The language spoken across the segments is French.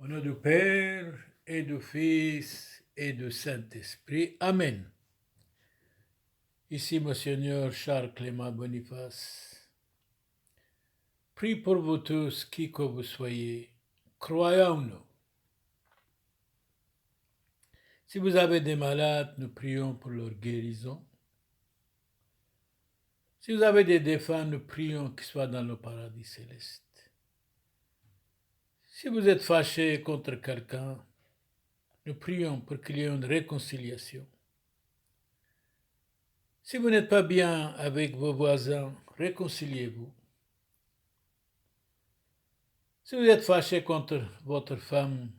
Au nom du Père et du Fils et du Saint-Esprit. Amen. Ici Monseigneur Charles Clément Boniface. Prie pour vous tous, qui que vous soyez, croyons-nous. Si vous avez des malades, nous prions pour leur guérison. Si vous avez des défunts, nous prions qu'ils soient dans le paradis céleste. Si vous êtes fâché contre quelqu'un, nous prions pour qu'il y ait une réconciliation. Si vous n'êtes pas bien avec vos voisins, réconciliez-vous. Si vous êtes fâché contre votre femme,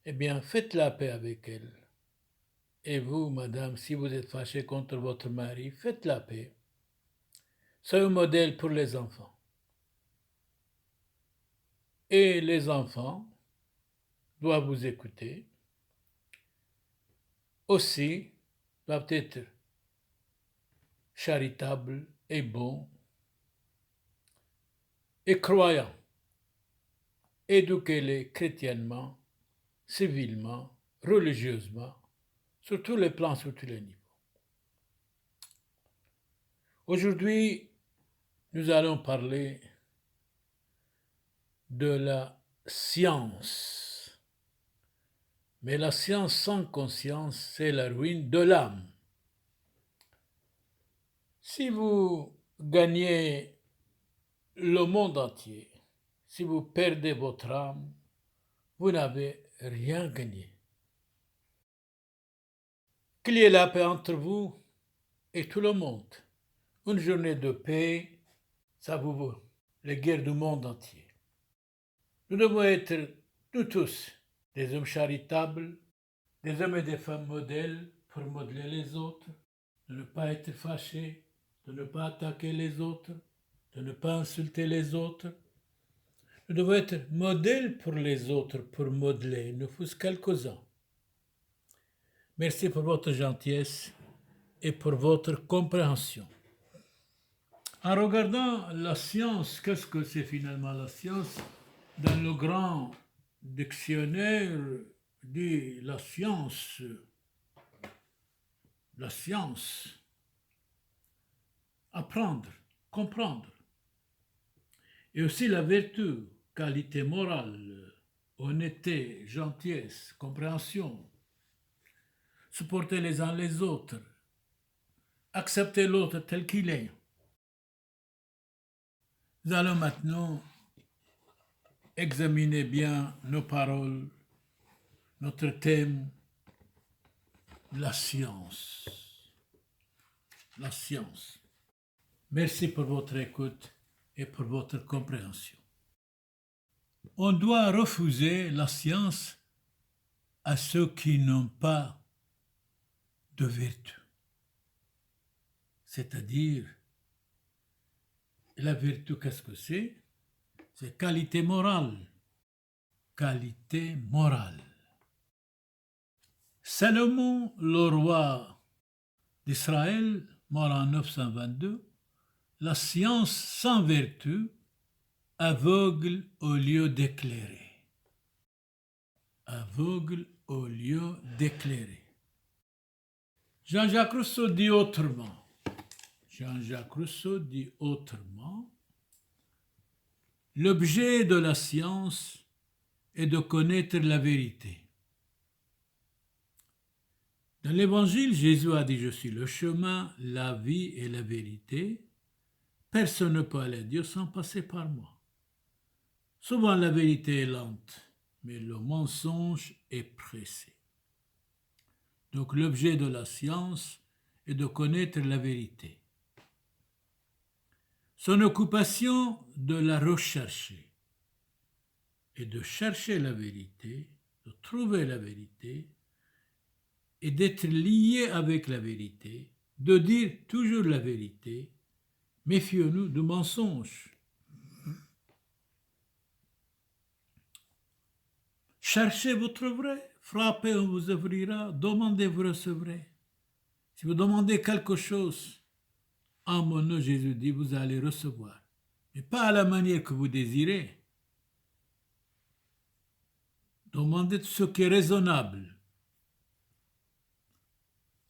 eh bien, faites la paix avec elle. Et vous, madame, si vous êtes fâché contre votre mari, faites la paix. Soyez un modèle pour les enfants. Et les enfants doivent vous écouter. Aussi, doivent être charitables et bons et croyants. Éduquez-les chrétiennement, civilement, religieusement, sur tous les plans, sur tous les niveaux. Aujourd'hui, nous allons parler de la science. Mais la science sans conscience, c'est la ruine de l'âme. Si vous gagnez le monde entier, si vous perdez votre âme, vous n'avez rien gagné. Qu'il y ait la paix entre vous et tout le monde. Une journée de paix, ça vous vaut les guerres du monde entier. Nous devons être, nous tous, des hommes charitables, des hommes et des femmes modèles pour modeler les autres, de ne pas être fâchés, de ne pas attaquer les autres, de ne pas insulter les autres. Nous devons être modèles pour les autres, pour modeler, nous fût-ce quelques-uns. Merci pour votre gentillesse et pour votre compréhension. En regardant la science, qu'est-ce que c'est finalement la science? Dans le grand dictionnaire dit la science, apprendre, comprendre. Et aussi la vertu, qualité morale, honnêteté, gentillesse, compréhension, supporter les uns les autres, accepter l'autre tel qu'il est. Nous allons maintenant examiner bien nos paroles, notre thème, la science. La science. Merci pour votre écoute et pour votre compréhension. On doit refuser la science à ceux qui n'ont pas de vertu. C'est-à-dire, la vertu, qu'est-ce que c'est? C'est qualité morale. Qualité morale. Salomon, le roi d'Israël, mort en 922, la science sans vertu, aveugle au lieu d'éclairer. Aveugle au lieu d'éclairer. Jean-Jacques Rousseau dit autrement. L'objet de la science est de connaître la vérité. Dans l'Évangile, Jésus a dit « Je suis le chemin, la vie et la vérité. Personne ne peut aller à Dieu sans passer par moi. » Souvent la vérité est lente, mais le mensonge est pressé. Donc l'objet de la science est de connaître la vérité. Son occupation de la rechercher et de chercher la vérité, de trouver la vérité et d'être lié avec la vérité, de dire toujours la vérité. Méfions-nous du mensonge. Cherchez votre vrai, frappez, on vous ouvrira, demandez, vous recevrez. Si vous demandez quelque chose, en mon nom, Jésus dit, vous allez recevoir. Mais pas à la manière que vous désirez. Demander ce qui est raisonnable.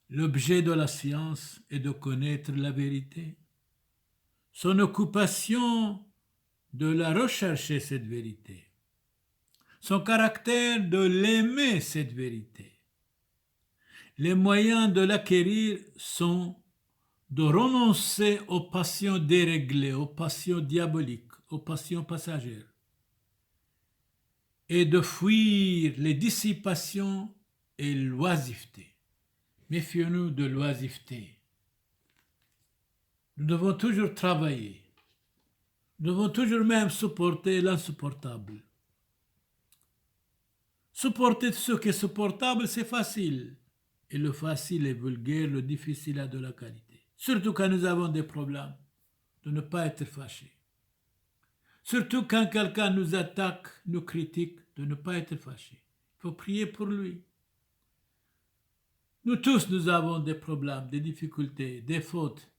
L'objet de la science est de connaître la vérité. Son occupation de la rechercher, cette vérité. Son caractère de l'aimer, cette vérité. Les moyens de l'acquérir sont de renoncer aux passions déréglées, aux passions diaboliques, aux passions passagères, et de fuir les dissipations et l'oisiveté. Méfions-nous de l'oisiveté. Nous devons toujours travailler. Nous devons toujours même supporter l'insupportable. Supporter ce qui est supportable, c'est facile. Et le facile est vulgaire, le difficile a de la qualité. Surtout quand nous avons des problèmes, de ne pas être fâchés. Surtout quand quelqu'un nous attaque, nous critique, de ne pas être fâchés. Il faut prier pour lui. Nous tous, nous avons des problèmes, des difficultés, des fautes.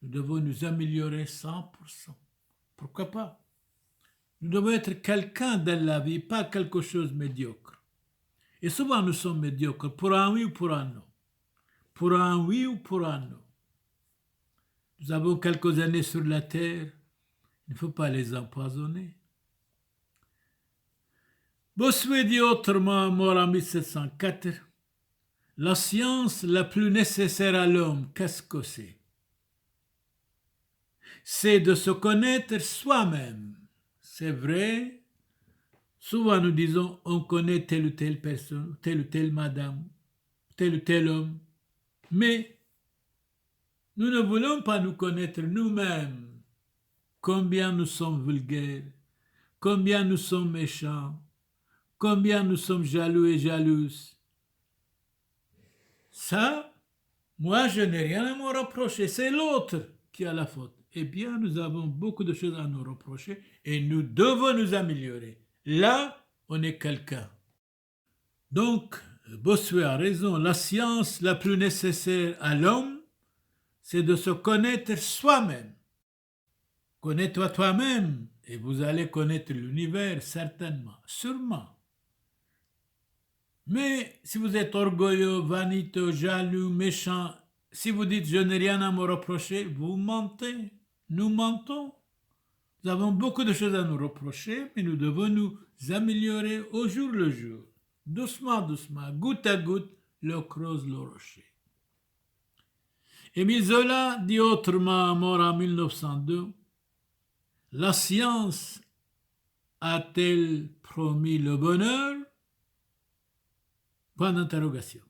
Nous devons nous améliorer 100%. Pourquoi pas? Nous devons être quelqu'un dans la vie, pas quelque chose de médiocre. Et souvent, nous sommes médiocres pour un oui ou pour un non. Pour un oui ou pour un non. Nous avons quelques années sur la terre. Il ne faut pas les empoisonner. Bossuet dit autrement, mort en 1704, la science la plus nécessaire à l'homme, qu'est-ce que c'est? C'est de se connaître soi-même. C'est vrai, souvent nous disons on connaît telle ou telle personne, telle ou telle madame, tel ou tel homme, mais nous ne voulons pas nous connaître nous-mêmes. Combien nous sommes vulgaires, combien nous sommes méchants, combien nous sommes jaloux et jalouses. Ça, moi je n'ai rien à me reprocher, c'est l'autre qui a la faute. Eh bien, nous avons beaucoup de choses à nous reprocher et nous devons nous améliorer. Là, on est quelqu'un. Donc, Bossuet a raison, la science la plus nécessaire à l'homme, c'est de se connaître soi-même. Connais-toi toi-même et vous allez connaître l'univers, certainement, sûrement. Mais si vous êtes orgueilleux, vaniteux, jaloux, méchant, si vous dites je n'ai rien à me reprocher, vous mentez. Nous mentons. Nous avons beaucoup de choses à nous reprocher, mais nous devons nous améliorer au jour le jour. Doucement, doucement, goutte à goutte, l'eau creuse le rocher. Émile Zola dit autrement, mort en 1902, la science a-t-elle promis le bonheur? Point d'interrogation.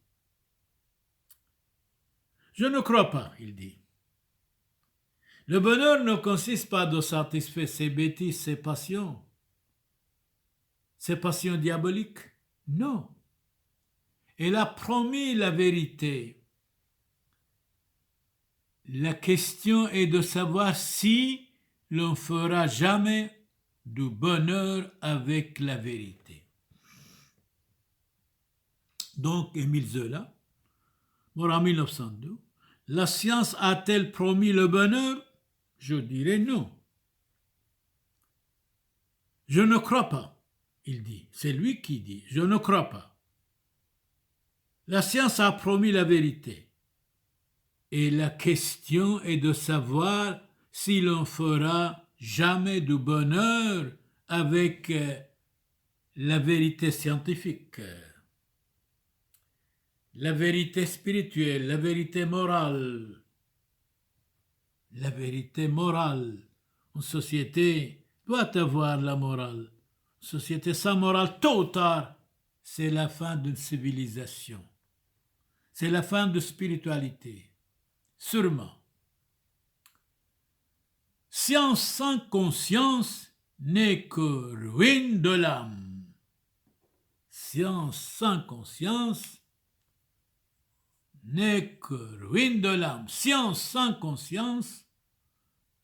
Je ne crois pas, il dit. Le bonheur ne consiste pas de satisfaire ses bêtises, ses passions diaboliques. Non. Elle a promis la vérité. La question est de savoir si l'on fera jamais du bonheur avec la vérité. Donc, Émile Zola, mort en 1902, la science a-t-elle promis le bonheur? Je dirais non. Je ne crois pas, il dit. C'est lui qui dit. Je ne crois pas. La science a promis la vérité. Et la question est de savoir si l'on fera jamais du bonheur avec la vérité scientifique, la vérité spirituelle, la vérité morale. La vérité morale. Une société doit avoir la morale. Une société sans morale, tôt ou tard, c'est la fin d'une civilisation. C'est la fin de spiritualité. Sûrement. Science sans conscience n'est que ruine de l'âme. Science sans conscience n'est que ruine de l'âme. Science sans conscience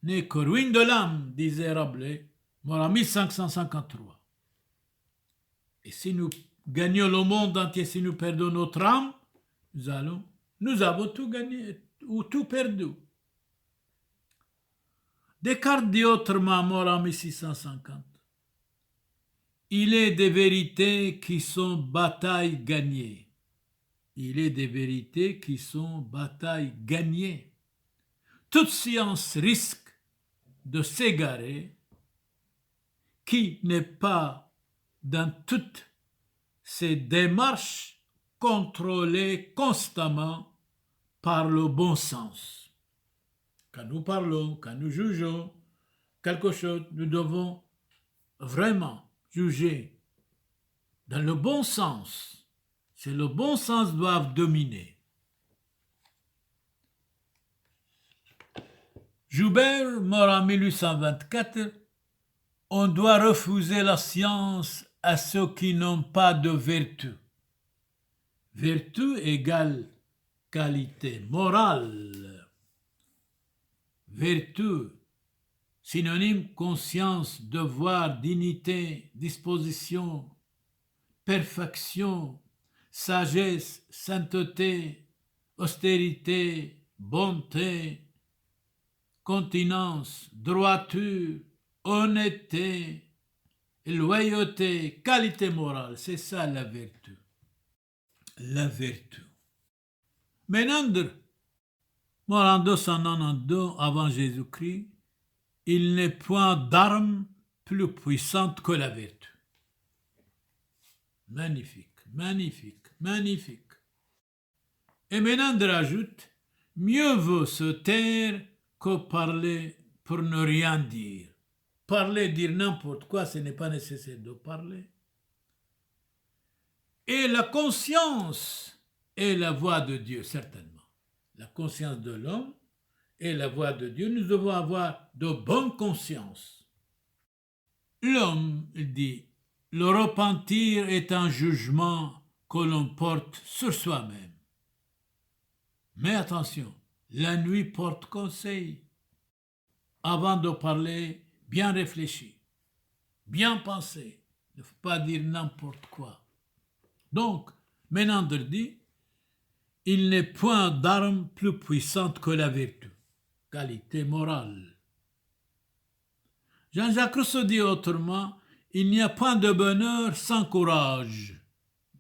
n'est que ruine de l'âme, disait Rabelais, mort en 1553. Et si nous gagnons le monde entier, si nous perdons notre âme, nous avons tout gagné ou tout perdu. Descartes dit autrement, mort en 1650. Il est des vérités qui sont batailles gagnées. Il est des vérités qui sont batailles gagnées. Toute science risque de s'égarer qui n'est pas dans toutes ces démarches contrôlées constamment par le bon sens. Quand nous parlons, quand nous jugeons quelque chose, nous devons vraiment juger dans le bon sens. C'est le bon sens doit dominer. Joubert, mort en 1824, on doit refuser la science à ceux qui n'ont pas de vertu. Vertu égale qualité morale. Vertu, synonyme conscience, devoir, dignité, disposition, perfection, sagesse, sainteté, austérité, bonté, continence, droiture, honnêteté, loyauté, qualité morale. C'est ça la vertu. La vertu. Ménandre, mort en 292 avant Jésus-Christ, il n'est point d'arme plus puissante que la vertu. Magnifique, magnifique, magnifique. Et Ménandre ajoute, mieux vaut se taire que parler pour ne rien dire. Parler, dire n'importe quoi, ce n'est pas nécessaire de parler. Et la conscience est la voix de Dieu, certainement. La conscience de l'homme est la voix de Dieu. Nous devons avoir de bonnes consciences. L'homme dit, le repentir est un jugement que l'on porte sur soi-même. Mais attention, la nuit porte conseil. Avant de parler, bien réfléchir, bien penser. Il ne faut pas dire n'importe quoi. Donc, Ménandre dit, il n'est point d'arme plus puissante que la vertu, qualité morale. Jean-Jacques Rousseau dit autrement, il n'y a point de bonheur sans courage.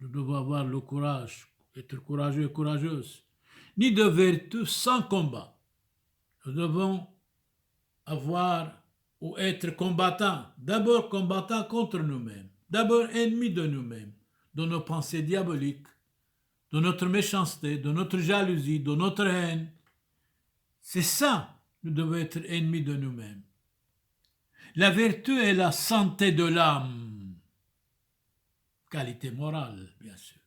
Nous devons avoir le courage, être courageux et courageuse, ni de vertu sans combat. Nous devons avoir ou être combattants, d'abord combattants contre nous-mêmes, d'abord ennemis de nous-mêmes, de nos pensées diaboliques, de notre méchanceté, de notre jalousie, de notre haine. C'est ça, nous devons être ennemis de nous-mêmes. La vertu est la santé de l'âme, qualité morale, bien sûr.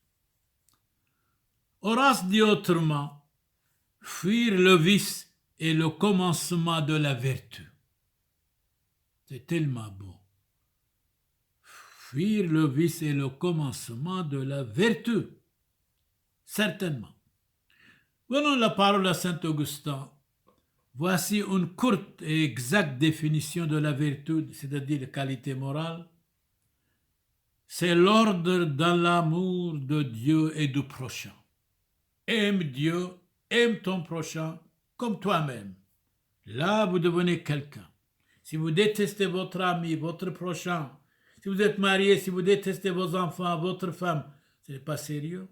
Horace dit autrement, fuir le vice est le commencement de la vertu. C'est tellement beau. Fuir le vice est le commencement de la vertu. Certainement. Venons la parole à saint Augustin. Voici une courte et exacte définition de la vertu, c'est-à-dire la qualité morale. C'est l'ordre dans l'amour de Dieu et du prochain. Aime Dieu, aime ton prochain comme toi-même. Là, vous devenez quelqu'un. Si vous détestez votre ami, votre prochain, si vous êtes marié, si vous détestez vos enfants, votre femme, ce n'est pas sérieux.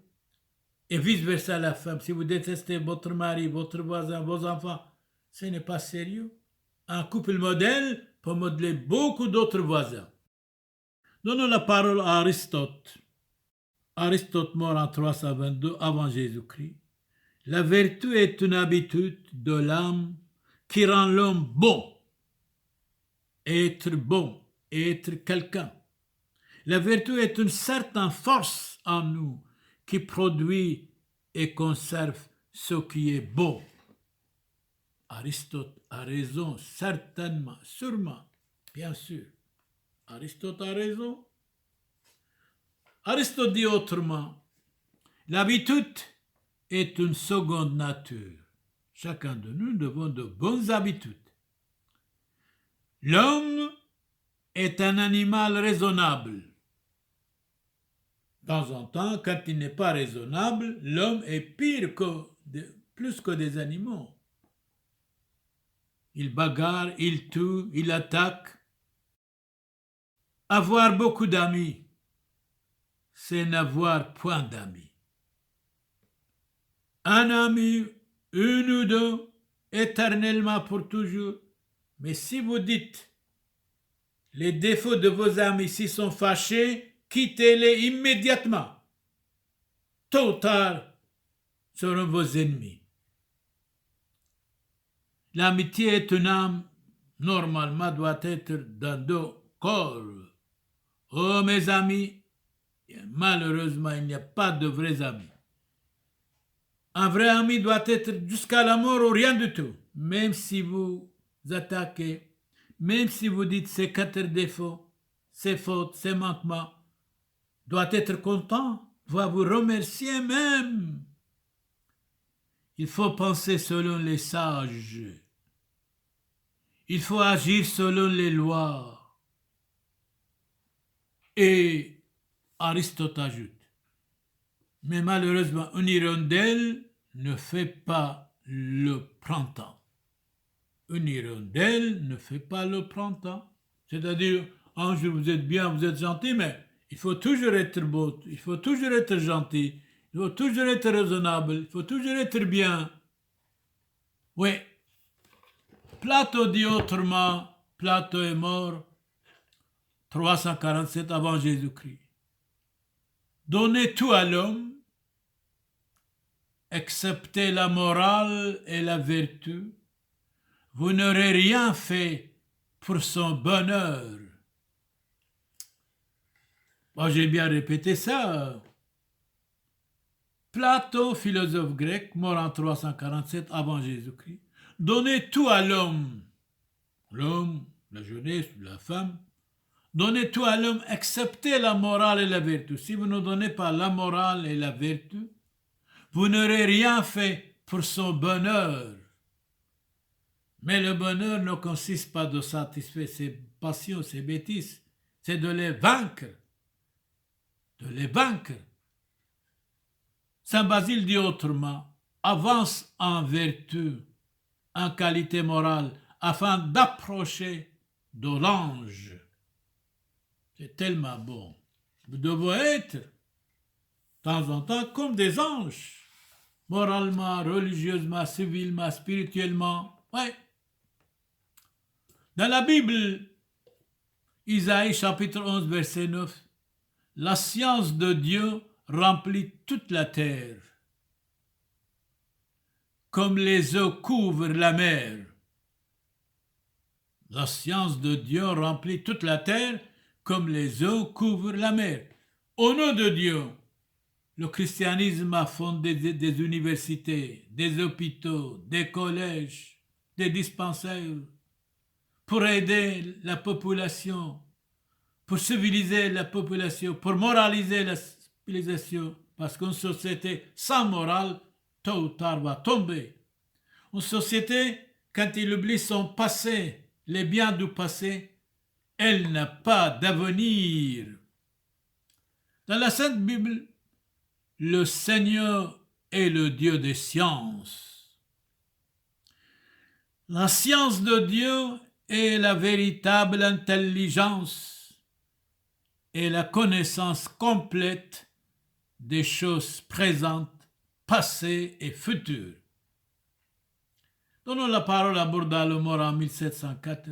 Et vice-versa la femme, si vous détestez votre mari, votre voisin, vos enfants, ce n'est pas sérieux. Un couple modèle peut modeler beaucoup d'autres voisins. Donnons la parole à Aristote. Aristote mort en 322 avant Jésus-Christ. La vertu est une habitude de l'âme qui rend l'homme bon. Être bon, être quelqu'un. La vertu est une certaine force en nous qui produit et conserve ce qui est beau. Aristote a raison, certainement, sûrement, bien sûr. Aristote a raison. Aristote dit autrement, l'habitude est une seconde nature. Chacun de nous devons de bonnes habitudes. L'homme est un animal raisonnable. De temps en temps, quand il n'est pas raisonnable, l'homme est plus que des animaux. Il bagarre, il tue, il attaque. Avoir beaucoup d'amis, c'est n'avoir point d'amis. Un ami, une ou deux, éternellement pour toujours. Mais si vous dites les défauts de vos amis s'ils sont fâchés, quittez-les immédiatement. Tôt ou tard, seront vos ennemis. L'amitié est une âme, normalement doit être dans deux corps. Oh mes amis, malheureusement il n'y a pas de vrais amis. Un vrai ami doit être jusqu'à la mort ou rien du tout. Même si vous attaquez, même si vous dites ses 4 défauts, ses fautes, ses manquements, doit être content, va vous remercier même. Il faut penser selon les sages. Il faut agir selon les lois. Et Aristote ajoute, mais malheureusement, une hirondelle ne fait pas le printemps. Une hirondelle ne fait pas le printemps. C'est-à-dire, un jour vous êtes bien, vous êtes gentil, mais il faut toujours être beau, il faut toujours être gentil, il faut toujours être raisonnable, il faut toujours être bien. Oui, Platon dit autrement, Platon est mort 347 avant Jésus-Christ. Donnez tout à l'homme, excepté la morale et la vertu, vous n'aurez rien fait pour son bonheur. Moi, j'ai bien répété ça. Platon, philosophe grec, mort en 347 avant Jésus-Christ, donnez tout à l'homme, la jeunesse, la femme, donnez tout à l'homme excepté la morale et la vertu. Si vous ne donnez pas la morale et la vertu, vous n'aurez rien fait pour son bonheur. Mais le bonheur ne consiste pas de satisfaire ses passions, ses bêtises, c'est de les vaincre. De les vaincre. Saint Basile dit autrement, avance en vertu, en qualité morale, afin d'approcher de l'ange. C'est tellement bon. Nous devons être, de temps en temps, comme des anges, moralement, religieusement, civilement, spirituellement. Ouais. Dans la Bible, Isaïe chapitre 11, verset 9, la science de Dieu remplit toute la terre, comme les eaux couvrent la mer. La science de Dieu remplit toute la terre, comme les eaux couvrent la mer. Au nom de Dieu, le christianisme a fondé des universités, des hôpitaux, des collèges, des dispensaires, pour aider la population, pour civiliser la population, pour moraliser la civilisation, parce qu'une société sans morale, tôt ou tard, va tomber. Une société, quand il oublie son passé, les biens du passé, elle n'a pas d'avenir. Dans la Sainte Bible, le Seigneur est le Dieu des sciences. La science de Dieu est la véritable intelligence et la connaissance complète des choses présentes, passées et futures. Donnons la parole à Bourdalomo en 1704.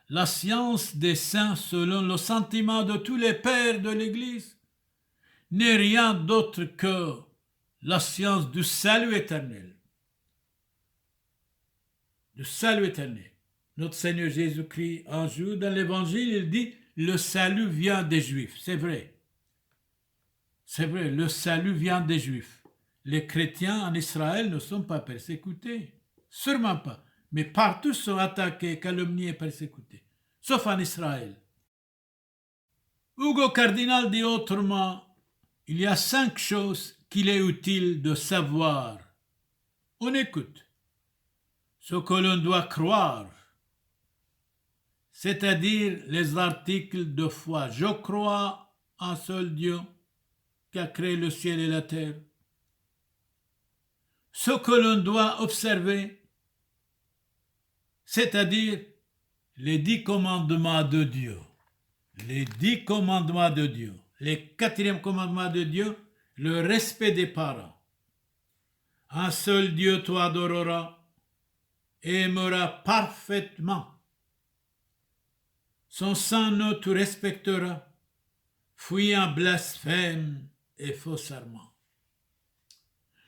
La science des saints, selon le sentiment de tous les pères de l'Église, n'est rien d'autre que la science du salut éternel. Le salut éternel. Notre Seigneur Jésus-Christ, un jour dans l'Évangile, il dit « Le salut vient des Juifs ». C'est vrai. C'est vrai, le salut vient des Juifs. Les chrétiens en Israël ne sont pas persécutés. Sûrement pas. Mais partout sont attaqués, calomniés, persécutés. Sauf en Israël. Ugo Cardinal dit autrement, il y a 5 choses qu'il est utile de savoir. On écoute. Ce que l'on doit croire, c'est-à-dire les articles de foi. Je crois en seul Dieu qui a créé le ciel et la terre. Ce que l'on doit observer, c'est-à-dire les 10 commandements de Dieu. les 10 commandements de Dieu. Les 4e commandement de Dieu, le respect des parents. Un seul Dieu tu adoreras et aimeras parfaitement. Son saint nom tu respecteras, fuyant blasphème et faux serment.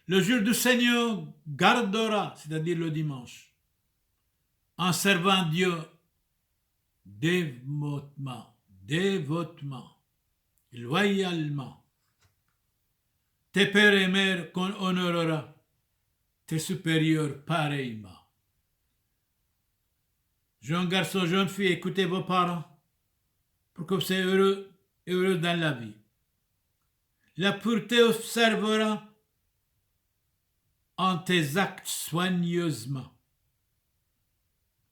Le jour du Seigneur gardera, c'est-à-dire le dimanche, en servant Dieu dévotement, loyalement. Tes pères et mères qu'on honorera, tes supérieurs pareillement. Jeune garçon, jeune fille, écoutez vos parents pour que vous soyez heureux dans la vie. La pureté observera en tes actes soigneusement.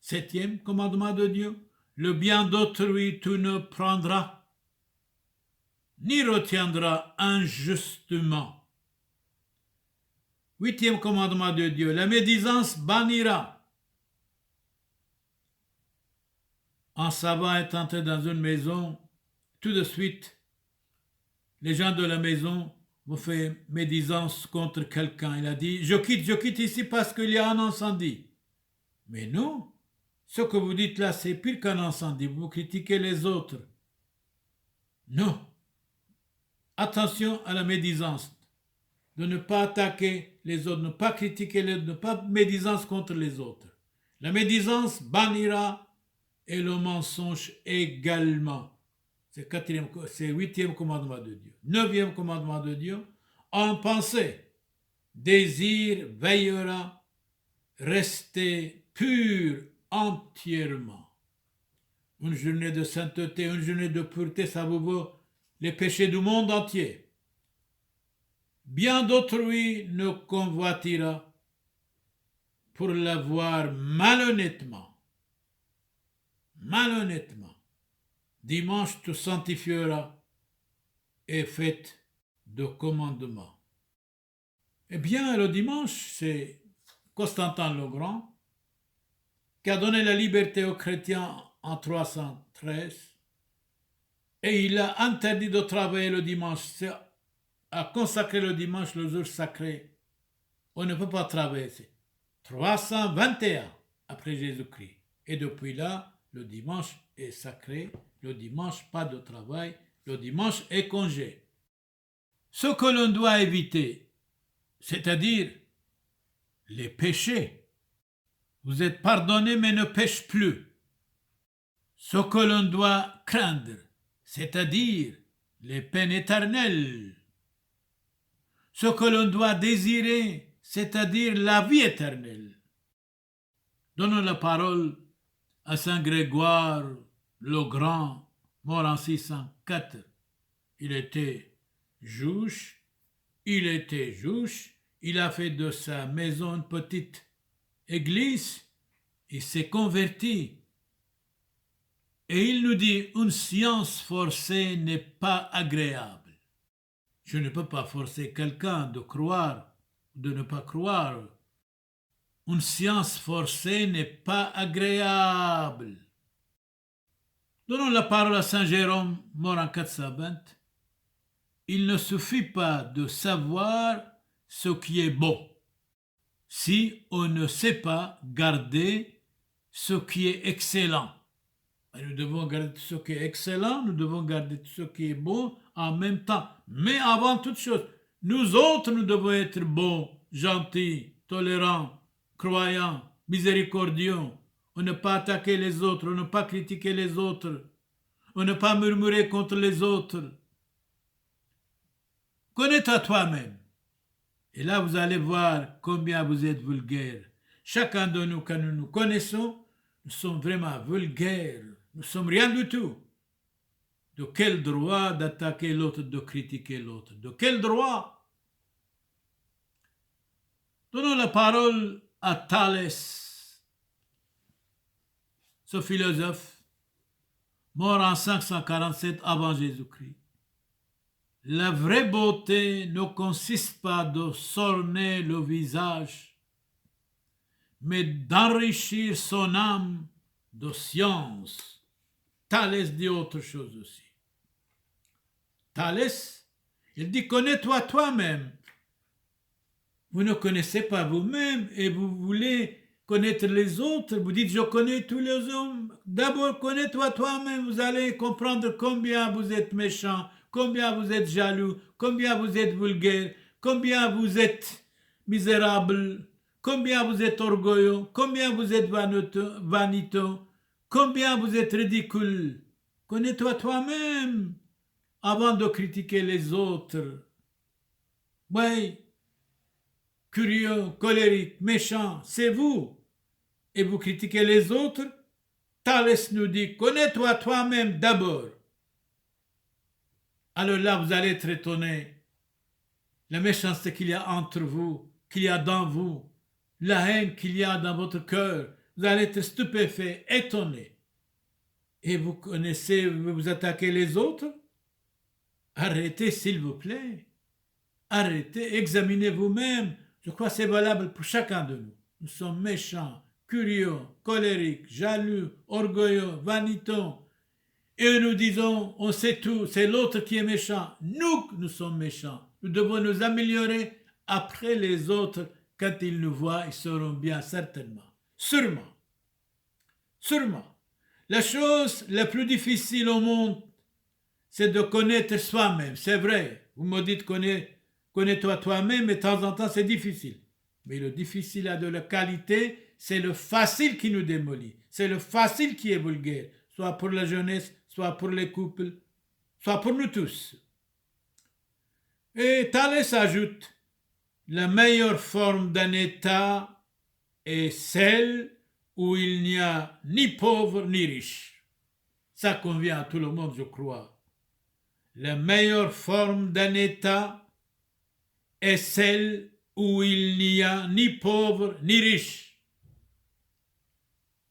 7e commandement de Dieu, le bien d'autrui tu ne prendras, ni retiendras injustement. 8e commandement de Dieu, la médisance bannira. En savant est entré dans une maison, tout de suite, les gens de la maison vont faire médisance contre quelqu'un. Il a dit, je quitte ici parce qu'il y a un incendie. Mais non, ce que vous dites là, c'est pire qu'un incendie. Vous critiquez les autres. Non. Attention à la médisance. De ne pas attaquer les autres, ne pas critiquer les autres, ne pas médisance contre les autres. La médisance bannira et le mensonge également. C'est 8e commandement de Dieu. 9e commandement de Dieu, en pensée, désir veillera, rester pur entièrement. Une journée de sainteté, une journée de pureté, ça vous vaut les péchés du monde entier. Bien d'autrui ne convoitira pour l'avoir malhonnêtement. Dimanche tu sanctifieras et fête de commandement. Eh bien, le dimanche, c'est Constantin le Grand qui a donné la liberté aux chrétiens en 313 et il a interdit de travailler le dimanche, a consacré le dimanche, le jour sacré. On ne peut pas travailler. C'est 321 après Jésus-Christ. Et depuis là, le dimanche est sacré, le dimanche pas de travail, le dimanche est congé. Ce que l'on doit éviter, c'est-à-dire les péchés. Vous êtes pardonnés mais ne pêche plus. Ce que l'on doit craindre, c'est-à-dire les peines éternelles. Ce que l'on doit désirer, c'est-à-dire la vie éternelle. Donnons la parole à Saint Grégoire le Grand, mort en 604. Il était juge, il a fait de sa maison une petite église, il s'est converti. Et il nous dit, une science forcée n'est pas agréable. Je ne peux pas forcer quelqu'un de croire, de ne pas croire. Une science forcée n'est pas agréable. Donnons la parole à Saint Jérôme, mort en 420. Il ne suffit pas de savoir ce qui est bon si on ne sait pas garder ce qui est excellent. Nous devons garder ce qui est excellent, nous devons garder ce qui est bon en même temps. Mais avant toute chose, nous autres, nous devons être bons, gentils, tolérants, croyants, miséricordieux. On ne pas attaquer les autres, on ne pas critiquer les autres, on ne pas murmurer contre les autres. Connais-toi toi-même. Et là, vous allez voir combien vous êtes vulgaire. Chacun de nous, quand nous nous connaissons, nous sommes vraiment vulgaires. Nous ne sommes rien du tout. De quel droit d'attaquer l'autre, de critiquer l'autre? De quel droit? Donnons la parole à Thalès, ce philosophe, mort en 547 avant Jésus-Christ. La vraie beauté ne consiste pas de s'orner le visage, mais d'enrichir son âme de science. Thalès dit autre chose aussi. Thalès, il dit, connais-toi toi-même. Vous ne connaissez pas vous-même et vous voulez connaître les autres. Vous dites, je connais tous les hommes. D'abord, connais-toi toi-même. Vous allez comprendre combien vous êtes méchant, combien vous êtes jaloux, combien vous êtes vulgaire, combien vous êtes misérable, combien vous êtes orgueilleux, combien vous êtes vaniteux, combien vous êtes ridicule. Connais-toi toi-même avant de critiquer les autres. Oui. Curieux, colérique, méchant, c'est vous. Et vous critiquez les autres. Thalès nous dit, connais-toi toi-même d'abord. Alors là, vous allez être étonné. La méchanceté qu'il y a entre vous, qu'il y a dans vous, la haine qu'il y a dans votre cœur, vous allez être stupéfait, étonné. Et vous connaissez, vous attaquez les autres? Arrêtez, s'il vous plaît. Arrêtez, examinez vous-même. Je crois que c'est valable pour chacun de nous. Nous sommes méchants, curieux, colériques, jaloux, orgueilleux, vaniteux. Et nous disons, on sait tout, c'est l'autre qui est méchant. Nous sommes méchants. Nous devons nous améliorer. Après les autres, quand ils nous voient, ils seront bien certainement. Sûrement. La chose la plus difficile au monde, c'est de connaître soi-même. C'est vrai. Vous me dites connais-toi toi-même, mais de temps en temps, c'est difficile. Mais le difficile a de la qualité, c'est le facile qui nous démolit. C'est le facile qui est vulgaire, soit pour la jeunesse, soit pour les couples, soit pour nous tous. Et Thalès ajoute, la meilleure forme d'un État est celle où il n'y a ni pauvre ni riche. Ça convient à tout le monde, je crois. La meilleure forme d'un État est celle où il n'y a ni pauvre ni riche.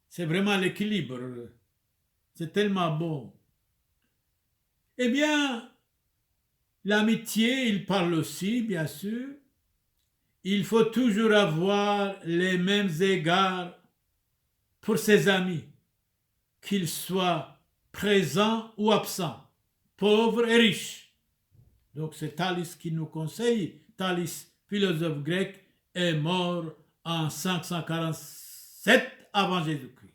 C'est vraiment l'équilibre. C'est tellement bon. Eh bien, l'amitié, il parle aussi, bien sûr. Il faut toujours avoir les mêmes égards pour ses amis, qu'ils soient présents ou absents, pauvres et riches. Donc c'est Thalès qui nous conseille. Thalès, philosophe grec, est mort en 547 avant Jésus-Christ.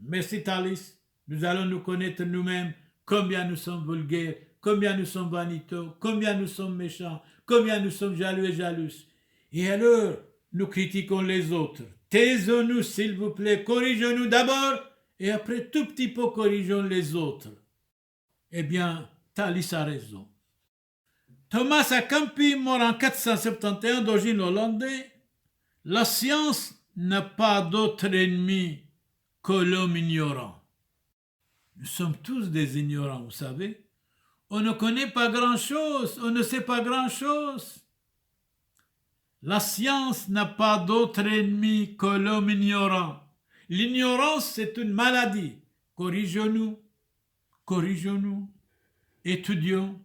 Merci Thalès, nous allons nous connaître nous-mêmes, combien nous sommes vulgaires, combien nous sommes vaniteux, combien nous sommes méchants, combien nous sommes jaloux et jalouses. Et alors, nous critiquons les autres. Taisons-nous, s'il vous plaît, corrigeons-nous d'abord, et après tout petit peu corrigeons les autres. Eh bien, Thalès a raison. Thomas à Campi, mort en 471 d'origine hollandaise, la science n'a pas d'autre ennemi que l'homme ignorant. Nous sommes tous des ignorants, vous savez. On ne connaît pas grand-chose, on ne sait pas grand-chose. La science n'a pas d'autre ennemi que l'homme ignorant. L'ignorance, c'est une maladie. Corrigeons-nous, étudions,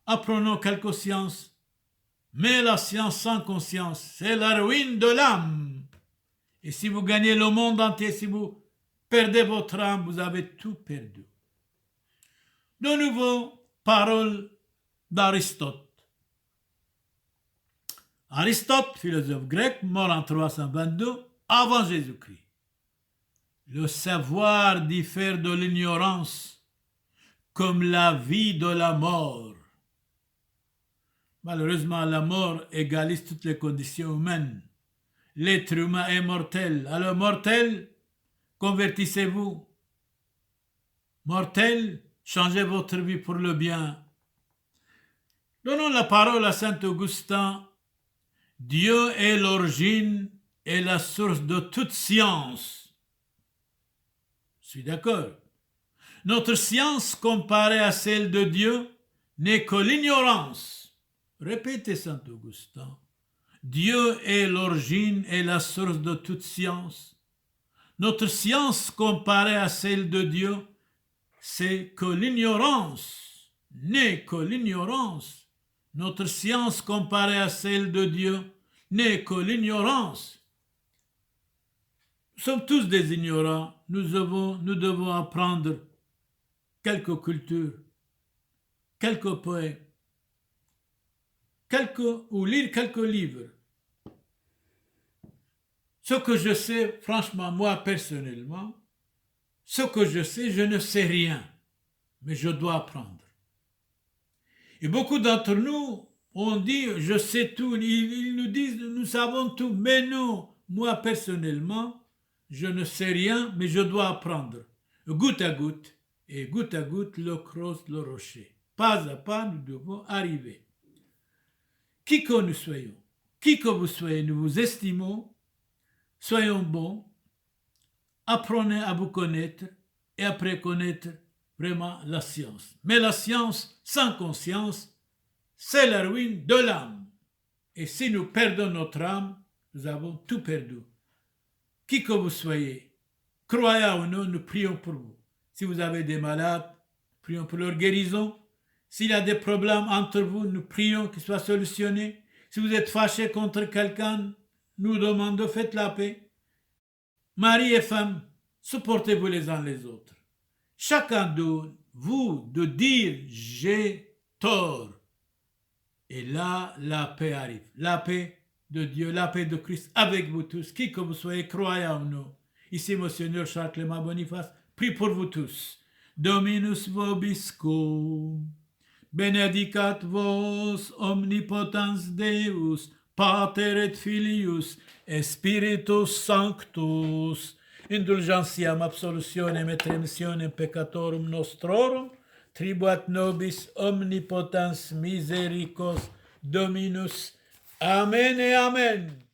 apprenons quelques sciences. Mais la science sans conscience, c'est la ruine de l'âme. Et si vous gagnez le monde entier, si vous perdez votre âme, vous avez tout perdu. De nouveau, parole d'Aristote. Aristote, philosophe grec, mort en 322 avant Jésus-Christ. Le savoir diffère de l'ignorance comme la vie de la mort. Malheureusement, la mort égalise toutes les conditions humaines. L'être humain est mortel. Alors, mortel, convertissez-vous. Mortel, changez votre vie pour le bien. Donnons la parole à saint Augustin. Dieu est l'origine et la source de toute science. Je suis d'accord. Notre science comparée à celle de Dieu n'est que l'ignorance. Répétez saint Augustin. Dieu est l'origine et la source de toute science. Notre science comparée à celle de Dieu, c'est que l'ignorance, n'est que l'ignorance. Notre science comparée à celle de Dieu n'est que l'ignorance. Nous sommes tous des ignorants. Nous devons apprendre quelques cultures, quelques poèmes, ou lire quelques livres. Ce que je sais, franchement, moi personnellement, ce que je sais, je ne sais rien, mais je dois apprendre. Et beaucoup d'entre nous ont dit, je sais tout, ils nous disent, nous savons tout, mais non, moi personnellement, je ne sais rien, mais je dois apprendre. Goutte à goutte, et goutte à goutte, l'eau creuse le rocher. Pas à pas, nous devons arriver. Qui que nous soyons, qui que vous soyez, nous vous estimons, soyons bons, apprenez à vous connaître et après connaître vraiment la science. Mais la science sans conscience, c'est la ruine de l'âme. Et si nous perdons notre âme, nous avons tout perdu. Qui que vous soyez, croyez ou non, nous prions pour vous. Si vous avez des malades, prions pour leur guérison. S'il y a des problèmes entre vous, nous prions qu'ils soient solutionnés. Si vous êtes fâché contre quelqu'un, nous demandons, faites la paix. Mari et femme, supportez-vous les uns les autres. Chacun de vous de dire j'ai tort. Et là, la paix arrive. La paix de Dieu, la paix de Christ avec vous tous, qui que vous soyez, croyants ou non. Ici, Monseigneur Charles Clément Boniface, prie pour vous tous. Dominus vobiscum, benedicat vos omnipotens Deus, Pater et Filius, et Spiritus Sanctus, indulgentiam absolutionem et remissionem peccatorum nostrorum, tribuat nobis omnipotens misericors Dominus. Amen et Amen.